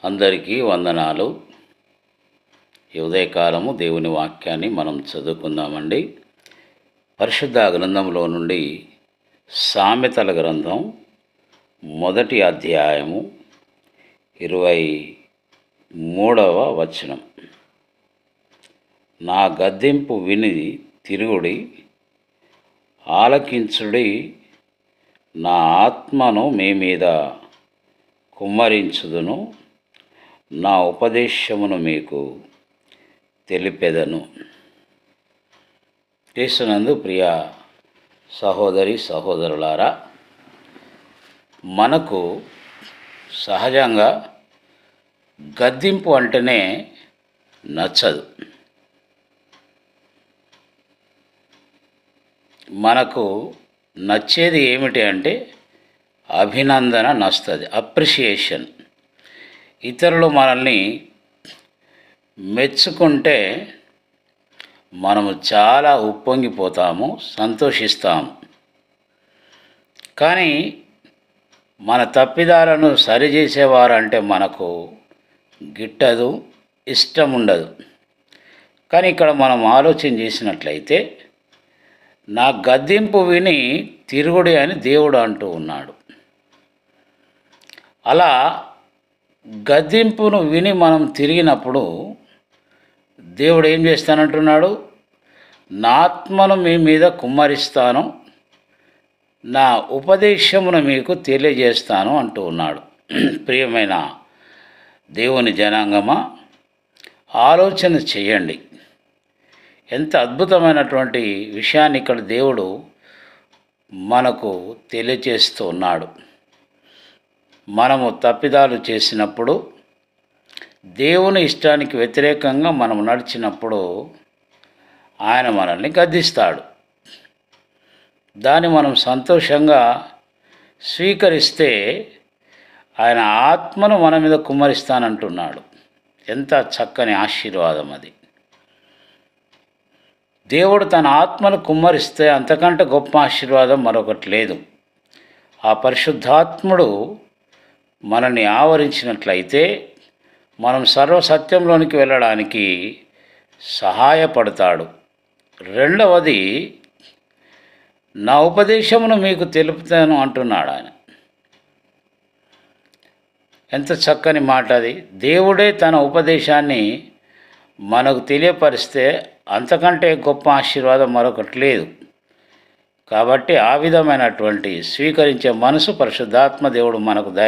అందరికీ వందనాలు. ఈ ఉదయకాలము దేవుని వాక్యాన్ని మనం చదువుకుందామండి. పరిశుద్ధ గ్రంథంలో నుండి సామెతల గ్రంథం 1వ అధ్యాయము 23వ వచనం. నా గద్దింపు విని తిరుగుడి, ఆలకించుడి, నా ఆత్మను మీ మీద కుమ్మరించుదును, నా ఉపదేశమును మీకు తెలిపెదను. యేసునందు ప్రియ సహోదరి సహోదరులారా, మనకు సహజంగా గద్దింపు అంటేనే నచ్చదు. మనకు నచ్చేది ఏమిటి అంటే అభినందన నచ్చుతుంది, అప్రిషియేషన్. ఇతరులు మనల్ని మెచ్చుకుంటే మనము చాలా ఉప్పొంగిపోతాము, సంతోషిస్తాము. కానీ మన తప్పిదాలను సరిచేసేవారంటే మనకు గిట్టదు, ఇష్టం ఉండదు. కానీ ఇక్కడ మనం ఆలోచన చేసినట్లయితే నా గద్దింపు విని తిరుగుడి అని దేవుడు అంటూ ఉన్నాడు. అలా గద్దింపును విని మనం తిరిగినప్పుడు దేవుడు ఏం చేస్తానంటున్నాడు? నా ఆత్మను మీ మీద కుమ్మరిస్తాను, నా ఉపదేశమును మీకు తెలియజేస్తాను అంటూ ఉన్నాడు. ప్రియమైన దేవుని జనాంగమా, ఆలోచన చేయండి. ఎంత అద్భుతమైనటువంటి విషయాన్ని ఇక్కడ దేవుడు మనకు తెలియజేస్తూ ఉన్నాడు. మనము తప్పిదాలు చేసినప్పుడు, దేవుని ఇష్టానికి వ్యతిరేకంగా మనం నడిచినప్పుడు ఆయన మనల్ని గద్దిస్తాడు. దాన్ని మనం సంతోషంగా స్వీకరిస్తే ఆయన ఆత్మను మన మీద కుమ్మరిస్తానంటున్నాడు. ఎంత చక్కని ఆశీర్వాదం అది. దేవుడు తన ఆత్మను కుమ్మరిస్తే అంతకంటే గొప్ప ఆశీర్వాదం మరొకటి లేదు. ఆ పరిశుద్ధాత్ముడు మనల్ని ఆవరించినట్లయితే మనం సర్వసత్యంలోనికి వెళ్ళడానికి సహాయపడతాడు. రెండవది, నా ఉపదేశమును మీకు తెలుపుతాను అంటున్నాడు ఆయన. ఎంత చక్కని మాట అది. దేవుడే తన ఉపదేశాన్ని మనకు తెలియపరిస్తే అంతకంటే గొప్ప ఆశీర్వాదం మరొకటి లేదు. కాబట్టి ఆ విధమైనటువంటి స్వీకరించే మనసు పరిశుద్ధాత్మ దేవుడు మనకు